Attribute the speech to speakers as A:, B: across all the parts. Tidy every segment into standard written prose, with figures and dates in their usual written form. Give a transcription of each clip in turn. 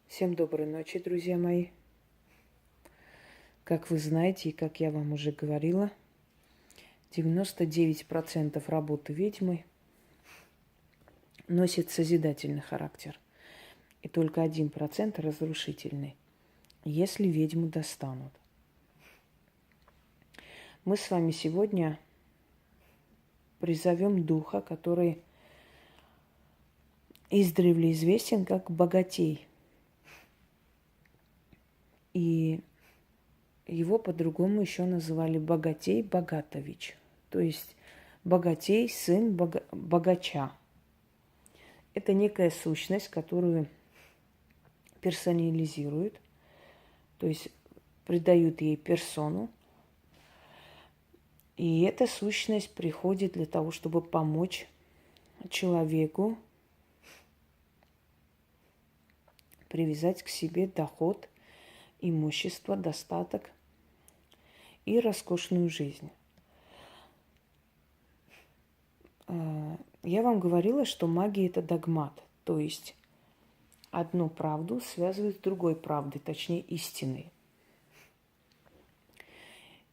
A: Всем доброй ночи, друзья мои. Как вы знаете, и как я вам уже говорила, 99% работы ведьмы носит созидательный характер. И только 1% разрушительный, если ведьму достанут. Мы с вами сегодня призовем духа, который издревле известен как богатей. И его по-другому еще называли богатей Богатович. То есть богатей, сын богача. Это некая сущность, которую персонализируют, то есть придают ей персону. И эта сущность приходит для того, чтобы помочь человеку привязать к себе доход, имущество, достаток и роскошную жизнь. Я вам говорила, что магия – это догмат, то есть одну правду связывают с другой правдой, точнее истиной.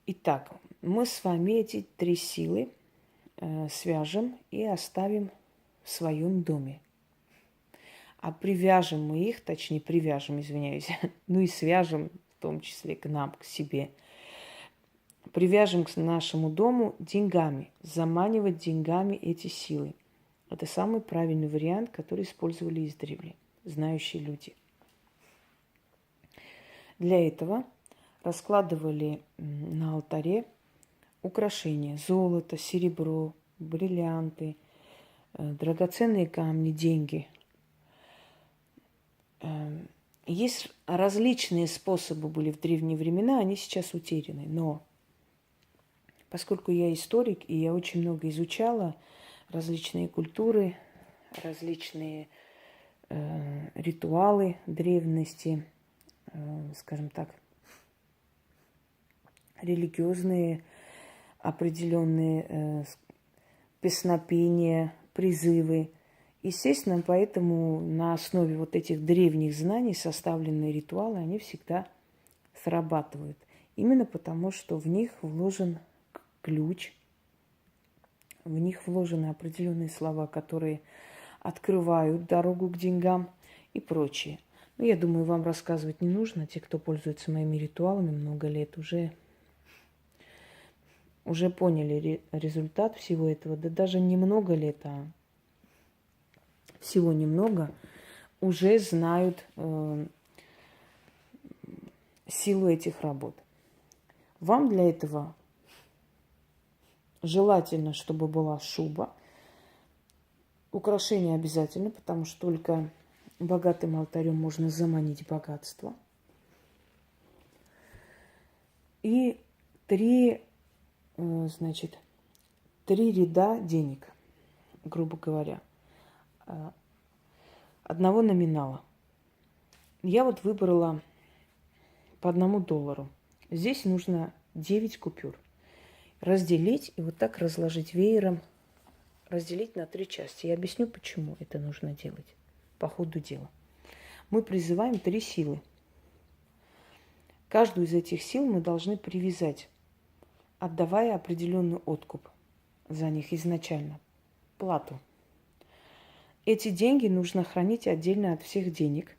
A: Итак, мы с вами эти три силы свяжем и оставим в своем доме. А привяжем мы их, точнее привяжем, извиняюсь, ну и свяжем в том числе к нам, к себе. Привяжем к нашему дому деньгами, заманивать деньгами эти силы. Это самый правильный вариант, который использовали издревле знающие люди. Для этого раскладывали на алтаре украшения: золото, серебро, бриллианты, драгоценные камни, деньги. Есть различные способы были в древние времена, они сейчас утеряны. Но поскольку я историк, и я очень много изучала различные культуры, различные ритуалы древности, скажем так, религиозные определенные песнопения, призывы. Естественно, поэтому на основе вот этих древних знаний составленные ритуалы, они всегда срабатывают. Именно потому, что в них вложен ключ, в них вложены определенные слова, которые открывают дорогу к деньгам и прочее. Но я думаю, вам рассказывать не нужно. Те, кто пользуется моими ритуалами много лет, уже поняли результат всего этого. Да даже не много лет, а всего немного, уже знают силу этих работ. Вам для этого желательно, чтобы была шуба. Украшения обязательно, потому что только богатым алтарем можно заманить богатство. И три ряда денег, грубо говоря, одного номинала. Я вот выбрала по $1. Здесь нужно 9 купюр. Разделить и вот так разложить веером, разделить на 3 части. Я объясню, почему это нужно делать по ходу дела. Мы призываем 3 силы. Каждую из этих сил мы должны привязать, отдавая определенный откуп за них изначально, плату. Эти деньги нужно хранить отдельно от всех денег.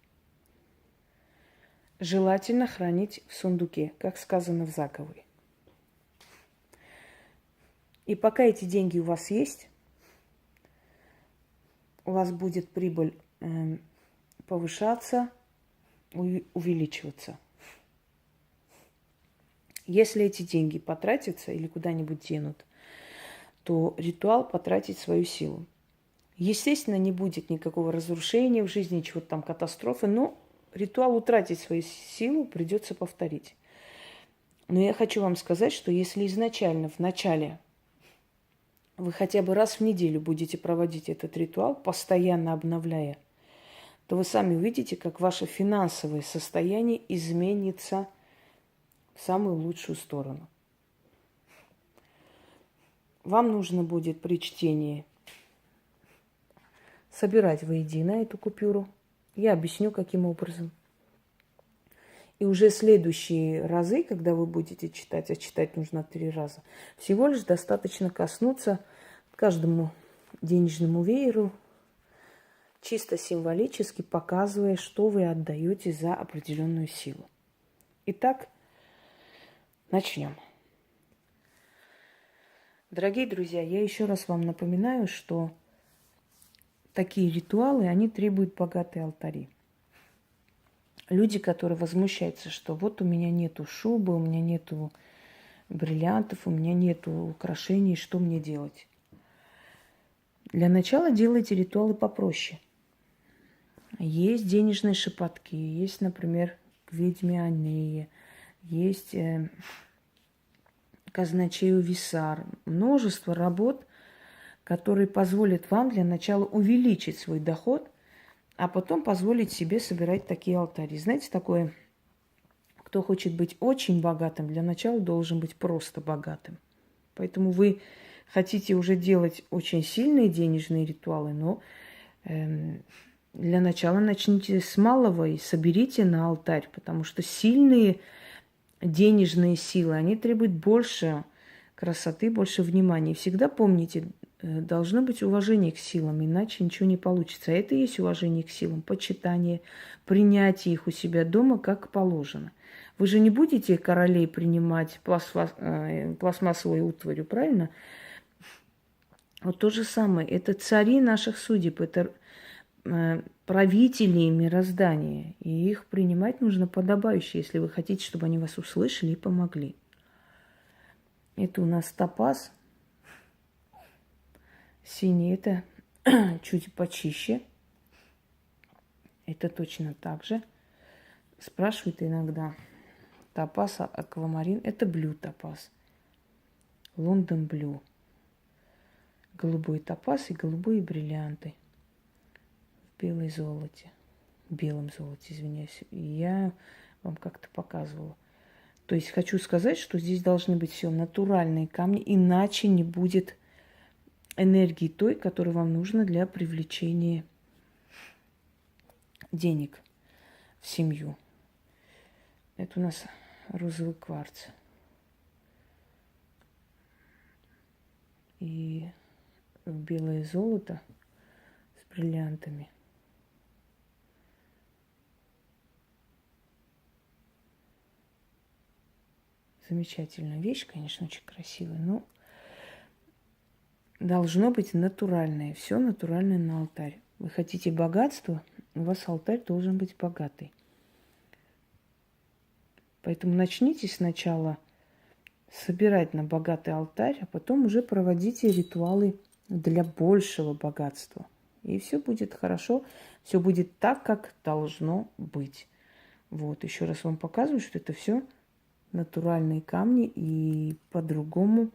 A: Желательно хранить в сундуке, как сказано в заговоре. И пока эти деньги у вас есть, у вас будет прибыль повышаться, увеличиваться. Если эти деньги потратятся или куда-нибудь денут, то ритуал потратит свою силу. Естественно, не будет никакого разрушения в жизни, чего-то там, катастрофы, но ритуал утратить свою силу придется повторить. Но я хочу вам сказать, что если изначально, в начале, вы хотя бы раз в неделю будете проводить этот ритуал, постоянно обновляя, то вы сами увидите, как ваше финансовое состояние изменится в самую лучшую сторону. Вам нужно будет при чтении собирать воедино эту купюру. Я объясню, каким образом. И уже следующие разы, когда вы будете читать, а читать нужно 3 раза, всего лишь достаточно коснуться каждому денежному вееру, чисто символически показывая, что вы отдаете за определенную силу. Итак, начнем. Дорогие друзья, я еще раз вам напоминаю, что такие ритуалы, они требуют богатые алтари. Люди, которые возмущаются, что вот у меня нету шубы, у меня нету бриллиантов, у меня нету украшений, что мне делать? Для начала делайте ритуалы попроще. Есть денежные шепотки, есть, например, к ведьме Анее, есть казначею Висар. Множество работ, которые позволят вам для начала увеличить свой доход, а потом позволить себе собирать такие алтари. Знаете, такое, кто хочет быть очень богатым, для начала должен быть просто богатым. Поэтому вы хотите уже делать очень сильные денежные ритуалы, но для начала начните с малого и соберите на алтарь, потому что сильные денежные силы, они требуют больше красоты, больше внимания. И всегда помните, должно быть уважение к силам, иначе ничего не получится. А это и есть уважение к силам, почитание, принятие их у себя дома как положено. Вы же не будете королей принимать пластмассовой утварью, правильно? Вот то же самое. Это цари наших судеб, это правителей мироздания. И их принимать нужно подобающе, если вы хотите, чтобы они вас услышали и помогли. Это у нас топаз. Синий это чуть почище. Это точно так же. Спрашивают иногда. Топаз, аквамарин. Это блю топаз. Лондон блю. Голубой топаз и голубые бриллианты. В белой золоте. Белом золоте, извиняюсь. И я вам как-то показывала. То есть хочу сказать, что здесь должны быть все натуральные камни, иначе не будет энергии той, которая вам нужна для привлечения денег в семью. Это у нас розовый кварц. И белое золото с бриллиантами. Замечательная вещь, конечно, очень красивая, но должно быть натуральное. Все натуральное на алтарь. Вы хотите богатства, у вас алтарь должен быть богатый. Поэтому начните сначала собирать на богатый алтарь, а потом уже проводите ритуалы для большего богатства. И все будет хорошо, все будет так, как должно быть. Вот, еще раз вам показываю, что это все натуральные камни, и по-другому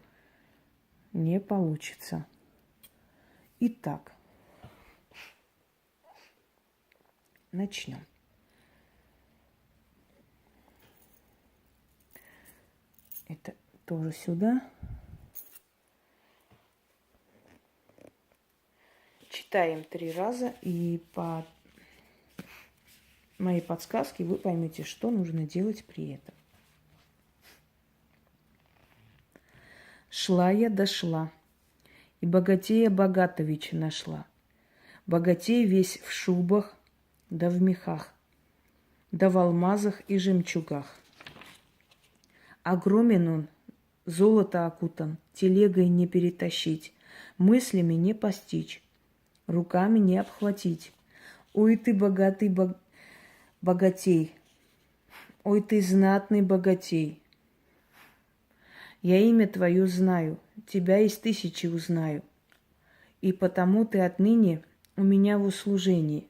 A: не получится. Итак, начнем. Это тоже сюда. Читаем 3 раза, и по моей подсказке вы поймете, что нужно делать при этом. Шла я, дошла, и богатея Богатовича нашла. Богатей весь в шубах, да в мехах, да в алмазах и жемчугах. Огромен он, золото окутан, телегой не перетащить, мыслями не постичь, руками не обхватить. Ой, ты богатый богатей, ой, ты знатный богатей. Я имя твое знаю, тебя из тысячи узнаю, и потому ты отныне у меня в услужении.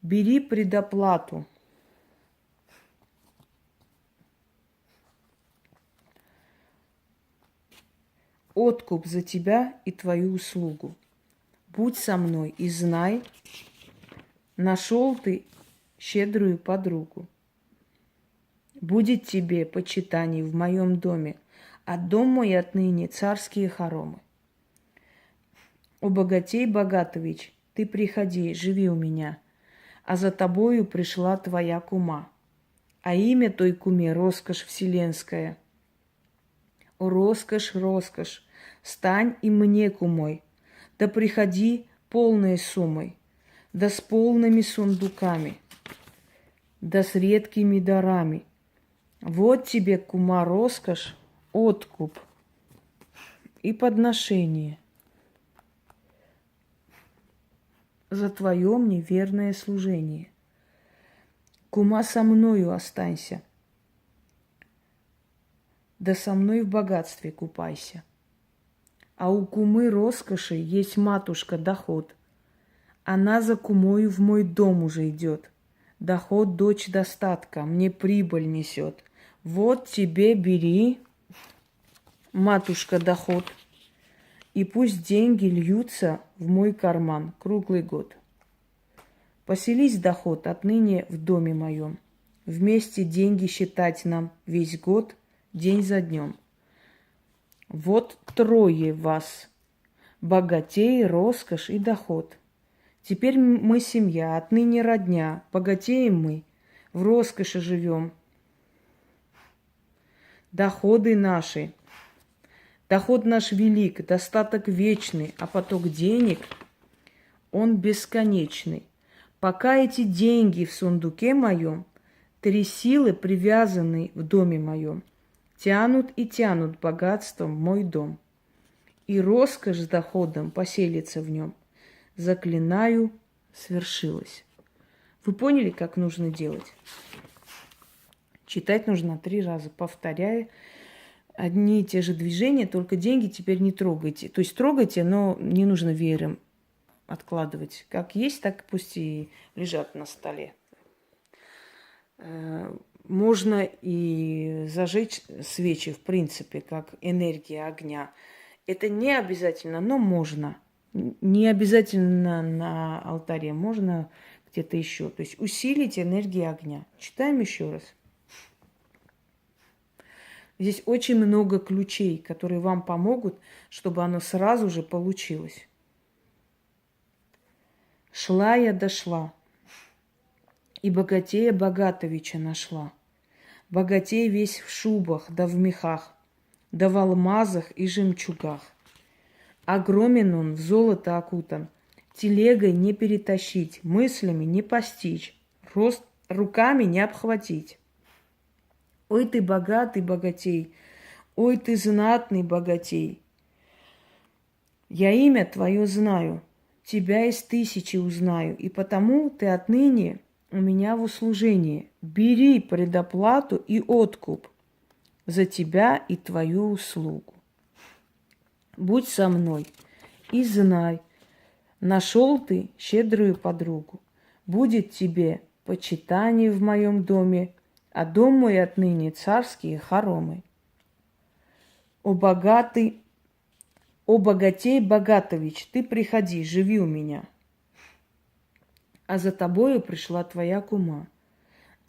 A: Бери предоплату. Откуп за тебя и твою услугу. Будь со мной и знай, нашел ты щедрую подругу. Будет тебе почитаний в моем доме, а дом мой отныне царские хоромы. О, богатей, Богатович, ты приходи, живи у меня, а за тобою пришла твоя кума. А имя той куме — роскошь вселенская. О, роскошь, роскошь, стань и мне кумой, да приходи полной суммой, да с полными сундуками, да с редкими дарами. Вот тебе, кума, роскошь, откуп и подношение за твое мне верное служение. Кума, со мною останься, да со мной в богатстве купайся. А у кумы роскоши есть матушка доход. Она за кумою в мой дом уже идет. Доход, дочь достатка, мне прибыль несет. Вот тебе бери, матушка, доход, и пусть деньги льются в мой карман круглый год. Поселись, доход, отныне в доме моем. Вместе деньги считать нам весь год, день за днем. Вот трое вас, богатей, роскошь и доход. Теперь мы семья, отныне родня, богатеем мы, в роскоши живем. Доходы наши, доход наш велик, достаток вечный, а поток денег, он бесконечный. Пока эти деньги в сундуке моем, три силы, привязанные в доме моем, тянут и тянут богатством мой дом. И роскошь с доходом поселится в нем. Заклинаю, свершилось. Вы поняли, как нужно делать? Читать нужно 3 раза, повторяя одни и те же движения, только деньги теперь не трогайте. То есть трогайте, но не нужно веером откладывать. Как есть, так пусть и лежат на столе. Можно и зажечь свечи, в принципе, как энергия огня. Это не обязательно, но можно. Не обязательно на алтаре, можно где-то еще. То есть усилить энергию огня. Читаем еще раз. Здесь очень много ключей, которые вам помогут, чтобы оно сразу же получилось. Шла я, дошла, и богатея Богатовича нашла. Богатей весь в шубах да в мехах, да в алмазах и жемчугах. Огромен он, в золото окутан, телегой не перетащить, мыслями не постичь, рост руками не обхватить. Ой, ты богатый богатей, ой, ты знатный богатей. Я имя твое знаю, тебя из 1000 узнаю, и потому ты отныне у меня в услужении. Бери предоплату и откуп за тебя и твою услугу. Будь со мной и знай, нашел ты щедрую подругу. Будет тебе почитание в моем доме, а дом мой отныне царские хоромы. О богатый, о богатей Богатович, ты приходи, живи у меня. А за тобою пришла твоя кума.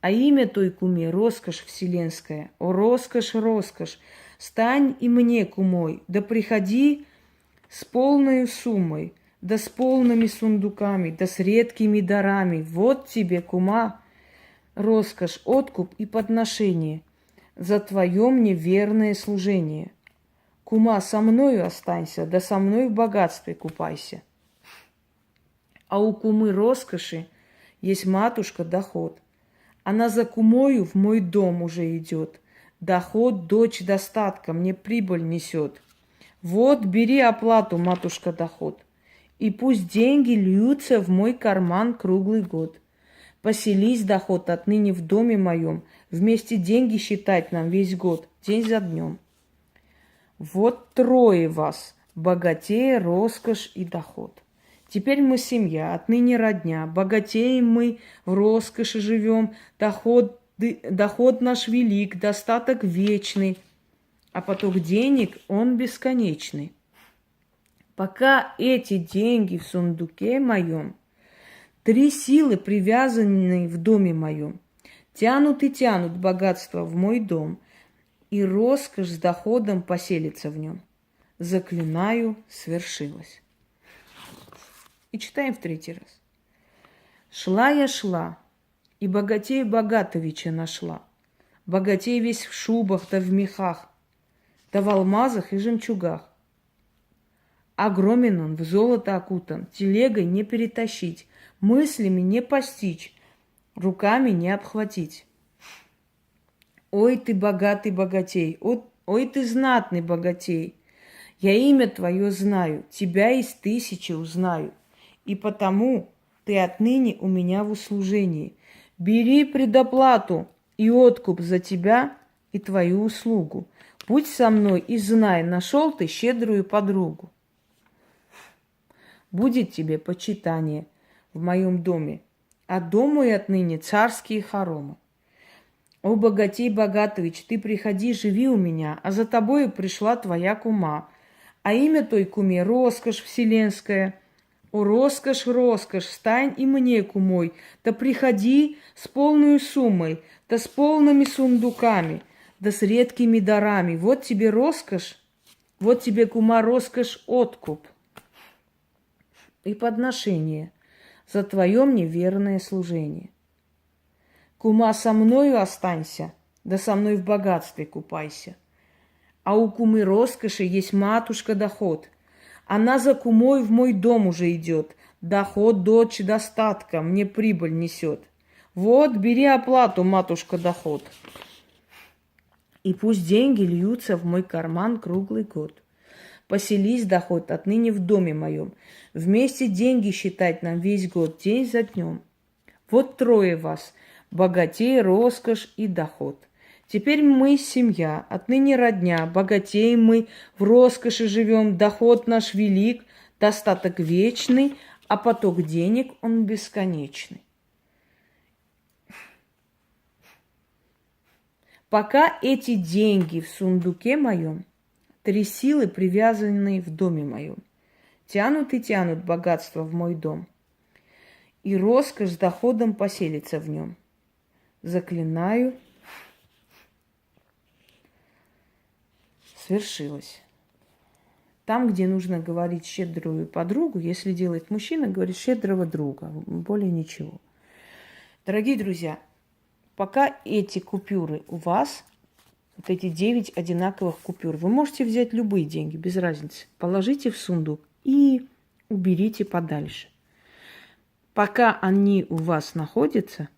A: А имя той куме — роскошь вселенская. О, роскошь, роскошь, стань и мне кумой, да приходи с полной суммой, да с полными сундуками, да с редкими дарами. Вот тебе, кума, роскошь, откуп и подношение за твое мне верное служение. Кума, со мною останься, да со мной в богатстве купайся. А у кумы роскоши есть матушка доход. Она за кумою в мой дом уже идет. Доход, дочь достатка, мне прибыль несет. Вот, бери оплату, матушка, доход. И пусть деньги льются в мой карман круглый год. Поселись, доход, отныне в доме моем. Вместе деньги считать нам весь год, день за днем. Вот трое вас, богатея, роскошь и доход. Теперь мы семья, отныне родня, богатеем мы, в роскоши живем, доход наш велик, достаток вечный, а поток денег, он бесконечный. Пока эти деньги в сундуке моем, 3 силы, привязанные в доме моем, тянут и тянут богатство в мой дом, и роскошь с доходом поселится в нем. Заклинаю, свершилось. И читаем в 3-й раз. Шла я, шла, И богатей Богатовича нашла. Богатей весь в шубах да в мехах, да в алмазах и жемчугах. Огромен он, в золото окутан, телегой не перетащить, мыслями не постичь, руками не обхватить. Ой, ты богатый богатей, ой, ты знатный богатей. Я имя твое знаю, тебя из тысячи узнаю. И потому ты отныне у меня в услужении. Бери предоплату и откуп за тебя и твою услугу. Будь со мной и знай, нашел ты щедрую подругу. Будет тебе почитание в моем доме, а дом мой отныне царские хоромы. О, богатей Богатович, ты приходи, живи у меня, а за тобою пришла твоя кума. А имя той куме — роскошь вселенская. О, роскошь, роскошь, стань и мне кумой, да приходи с полной суммой, да с полными сундуками, да с редкими дарами. Вот тебе роскошь, вот тебе, кума, роскошь, откуп и подношение за твое мне верное служение. Кума, со мною останься, да со мной в богатстве купайся. А у кумы роскоши есть матушка доход. Она за кумой в мой дом уже идет. Доход, дочь, достатка, мне прибыль несет. Вот, бери оплату, матушка, доход. И пусть деньги льются в мой карман круглый год. Поселись, доход, отныне в доме моем. Вместе деньги считать нам весь год, день за днем. Вот трое вас, богатей, роскошь и доход. Теперь мы семья, отныне родня, богатеем мы, в роскоши живем, доход наш велик, достаток вечный, а поток денег он бесконечный. Пока эти деньги в сундуке моем, три силы, привязанные в доме моем, тянут и тянут богатство в мой дом, и роскошь с доходом поселится в нем. Заклинаю, свершилось. Там, где нужно говорить щедрую подругу, если делает мужчина, говорит щедрого друга, более ничего. Дорогие друзья, пока эти купюры у вас, вот эти 9 одинаковых купюр, вы можете взять любые деньги, без разницы, положите в сундук и уберите подальше. Пока они у вас находятся,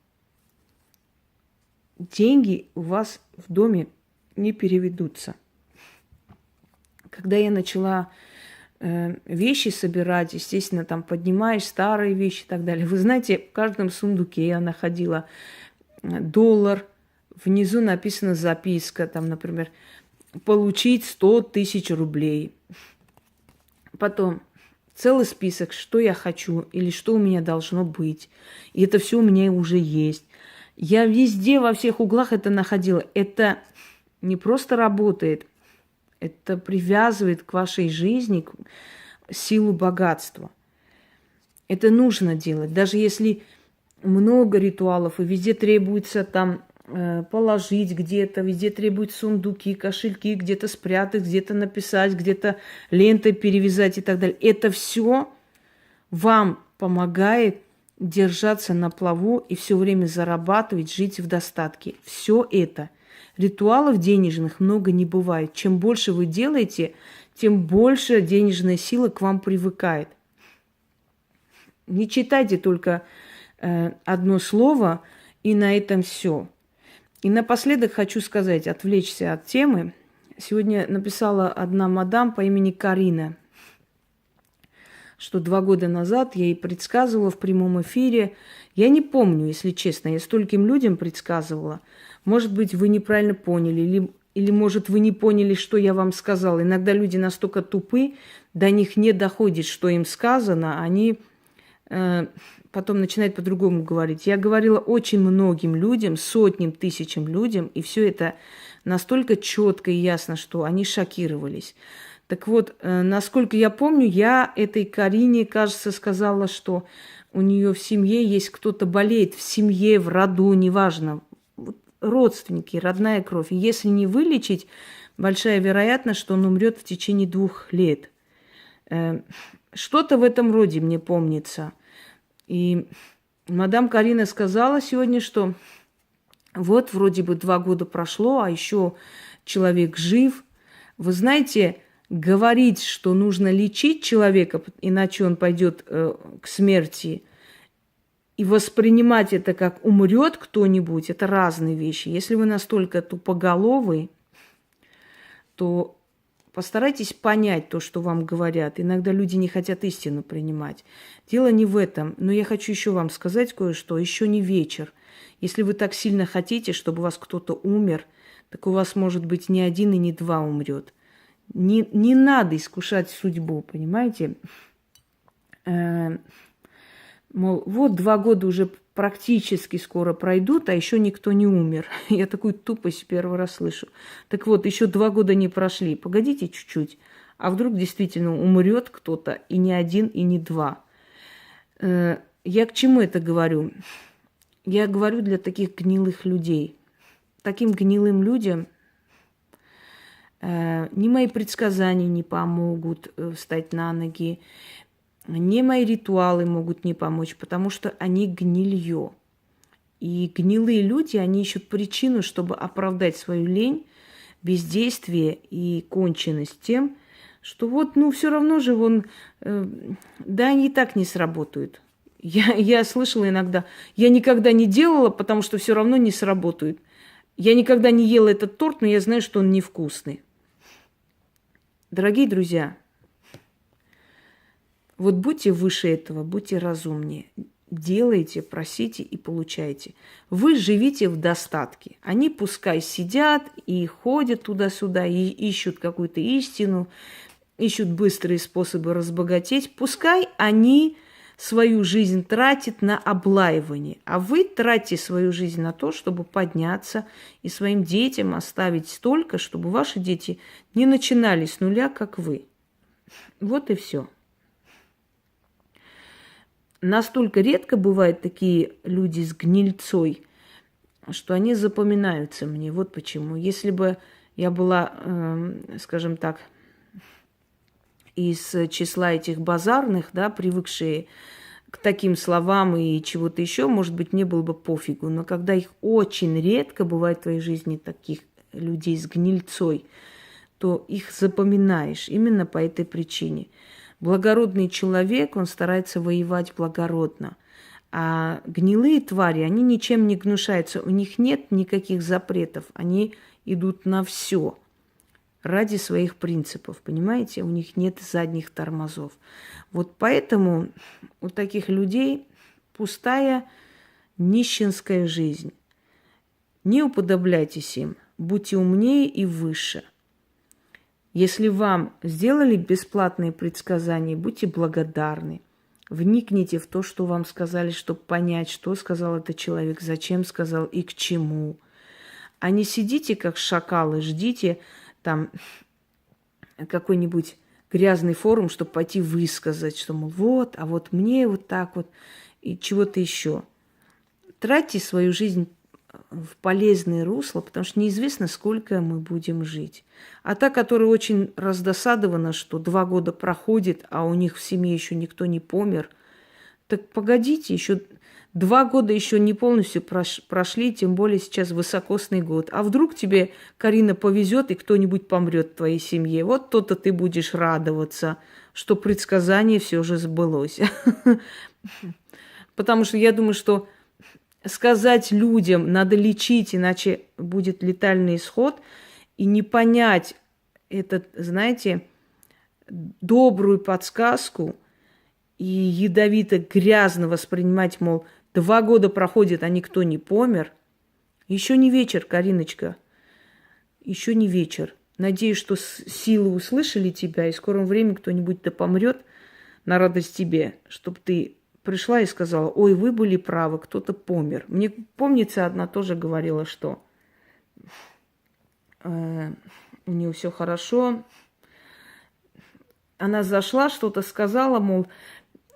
A: деньги у вас в доме не переведутся. Когда я начала вещи собирать, естественно, там поднимаешь старые вещи и так далее. Вы знаете, в каждом сундуке я находила доллар, внизу написана записка, там, например, получить 100 тысяч рублей. Потом целый список, что я хочу или что у меня должно быть. И это все у меня уже есть. Я везде, во всех углах это находила. Это не просто работает, это привязывает к вашей жизни силу богатства. Это нужно делать. Даже если много ритуалов, и везде требуется там положить где-то, везде требуют сундуки, кошельки, где-то спрятать, где-то написать, где-то лентой перевязать и так далее. Это все вам помогает держаться на плаву и все время зарабатывать, жить в достатке. Все это. Ритуалов денежных много не бывает. Чем больше вы делаете, тем больше денежная сила к вам привыкает. Не читайте только одно слово, и на этом все. И напоследок хочу сказать, отвлечься от темы. Сегодня написала одна мадам по имени Карина, что 2 года назад я ей предсказывала в прямом эфире. Я не помню, если честно, я стольким людям предсказывала. Может быть, вы неправильно поняли, или может, вы не поняли, что я вам сказала. Иногда люди настолько тупы, до них не доходит, что им сказано, они потом начинают по-другому говорить. Я говорила очень многим людям, сотням, тысячам людям, и все это настолько четко и ясно, что они шокировались. Так вот, насколько я помню, я этой Карине, кажется, сказала, что у нее в семье есть кто-то болеет, в семье, в роду, неважно, родственники, родная кровь. И если не вылечить, большая вероятность, что он умрет в течение 2 лет. Что-то в этом роде мне помнится. И Мадам Карина сказала сегодня, что вот вроде бы 2 года прошло, а еще человек жив. Вы знаете, говорить, что нужно лечить человека, иначе он пойдет к смерти, и воспринимать это как умрет кто-нибудь, это разные вещи. Если вы настолько тупоголовый, то постарайтесь понять то, что вам говорят. Иногда люди не хотят истину принимать. Дело не в этом. Но я хочу еще вам сказать кое-что. Еще не вечер. Если вы так сильно хотите, чтобы у вас кто-то умер, так у вас, может быть, не один и не два умрет. Не надо искушать судьбу, понимаете? Мол, вот 2 года уже практически скоро пройдут, а еще никто не умер. Я такую тупость первый раз слышу. Так вот, еще 2 года не прошли. Погодите чуть-чуть. А вдруг действительно умрет кто-то, и не один, и не два. Я к чему это говорю? Я говорю для таких гнилых людей. Таким гнилым людям ни мои предсказания не помогут встать на ноги, ни мои ритуалы могут не помочь, потому что они гнилье. И гнилые люди, они ищут причину, чтобы оправдать свою лень, бездействие и конченность тем, что вот, ну, все равно же да, они и так не сработают. Я слышала иногда, я никогда не делала, потому что все равно не сработают. Я никогда не ела этот торт, но я знаю, что он невкусный. Дорогие друзья, вот будьте выше этого, будьте разумнее. Делайте, просите и получайте. Вы живите в достатке. Они пускай сидят и ходят туда-сюда, и ищут какую-то истину, ищут быстрые способы разбогатеть. Пускай они свою жизнь тратят на облаивание, а вы тратите свою жизнь на то, чтобы подняться и своим детям оставить столько, чтобы ваши дети не начинали с нуля, как вы. Вот и все. Настолько редко бывают такие люди с гнильцой, что они запоминаются мне. Вот почему. Если бы я была, скажем так, из числа этих базарных, да, привыкшие к таким словам и чего-то еще, может быть, мне было бы пофигу. Но когда их очень редко бывает в твоей жизни, таких людей с гнильцой, то их запоминаешь именно по этой причине. Благородный человек, он старается воевать благородно. А гнилые твари, они ничем не гнушаются. У них нет никаких запретов. Они идут на все ради своих принципов, понимаете? У них нет задних тормозов. Вот поэтому у таких людей пустая нищенская жизнь. Не уподобляйтесь им, будьте умнее и выше. Если вам сделали бесплатные предсказания, будьте благодарны. Вникните в то, что вам сказали, чтобы понять, что сказал этот человек, зачем сказал и к чему. А не сидите, как шакалы, ждите там какой-нибудь грязный форум, чтобы пойти высказать, что, мол, вот, а вот мне вот так вот, и чего-то еще. Тратьте свою жизнь в полезное русло, потому что неизвестно, сколько мы будем жить. А та, которая очень раздосадована, что 2 года проходит, а у них в семье еще никто не помер, так погодите, еще 2 года еще не полностью прошли, тем более сейчас высокосный год. А вдруг тебе, Карина, повезет, и кто-нибудь помрет в твоей семье? Вот то-то ты будешь радоваться, что предсказание все же сбылось. Потому что я думаю, что сказать людям, надо лечить, иначе будет летальный исход, и не понять этот, знаете, добрую подсказку и ядовито-грязно воспринимать, мол, 2 года проходит, а никто не помер. Еще не вечер, Кариночка, еще не вечер. Надеюсь, что силы услышали тебя, и в скором времени кто-нибудь да помрет на радость тебе, чтобы ты пришла и сказала: ой, вы были правы, кто-то помер. Мне помнится, одна тоже говорила, что у нее все хорошо. Она зашла, что-то сказала, мол,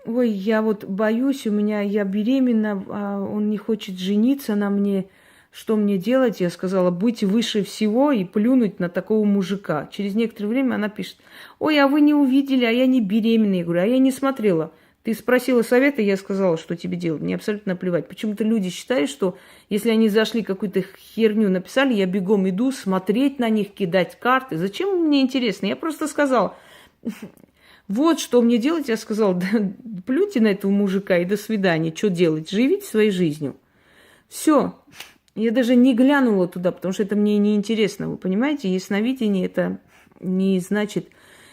A: ой, я вот боюсь, я беременна, а он не хочет жениться на мне. Что мне делать? Я сказала: быть выше всего и плюнуть на такого мужика. Через некоторое время она пишет: ой, а вы не увидели, а я не беременна. Я говорю: а я не смотрела. Ты спросила совета, я сказала, что тебе делать. Мне абсолютно плевать. Почему-то люди считают, что если они зашли какую-то херню написали, я бегом иду смотреть на них, кидать карты. Зачем мне интересно? Я просто сказала, вот что мне делать. Я сказала, да, плюньте на этого мужика и до свидания. Что делать? Живите своей жизнью. Все. Я даже не глянула туда, потому что это мне не интересно. Вы понимаете, ясновидение это не значит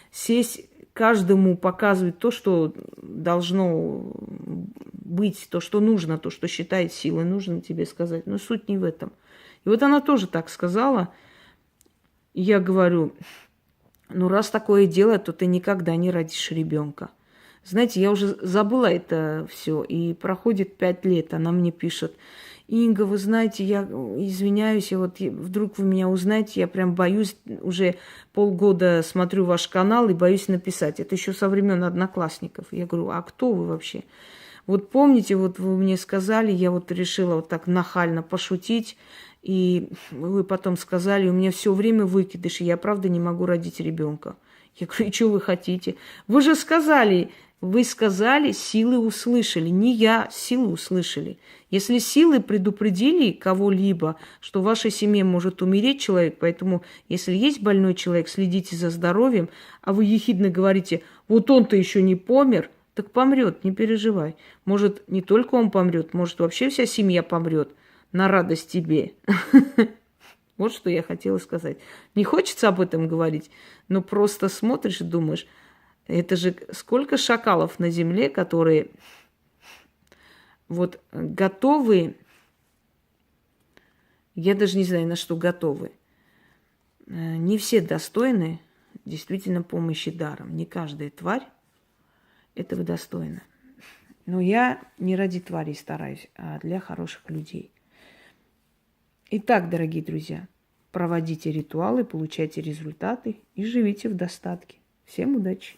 A: сесть каждому показывать то, что должно быть, то, что нужно, то, что считает силой, нужно тебе сказать. Но суть не в этом. И вот она тоже так сказала. И я говорю, ну раз такое дело, то ты никогда не родишь ребенка. Знаете, я уже забыла это все, и проходит 5 лет, она мне пишет, Инга, вы знаете, я извиняюсь, вдруг вы меня узнаете, я прям боюсь, уже полгода смотрю ваш канал и боюсь написать. Это еще со времен одноклассников. Я говорю, а кто вы вообще? Вот помните, вот вы мне сказали, я вот решила вот так нахально пошутить, и вы потом сказали, у меня все время выкидыш, и я правда не могу родить ребенка. Я говорю, и что вы хотите? Вы сказали, силы услышали. Не я, силы услышали. Если силы предупредили кого-либо, что в вашей семье может умереть человек, поэтому, если есть больной человек, следите за здоровьем, а вы ехидно говорите, вот он-то еще не помер, так помрет, не переживай. Может, не только он помрет, может, вообще вся семья помрет на радость тебе. Вот что я хотела сказать. Не хочется об этом говорить, но просто смотришь и думаешь, это же сколько шакалов на земле, которые вот готовы, я даже не знаю, на что готовы. Не все достойны действительно помощи даром. Не каждая тварь этого достойна. Но я не ради тварей стараюсь, а для хороших людей. Итак, дорогие друзья, проводите ритуалы, получайте результаты и живите в достатке. Всем удачи!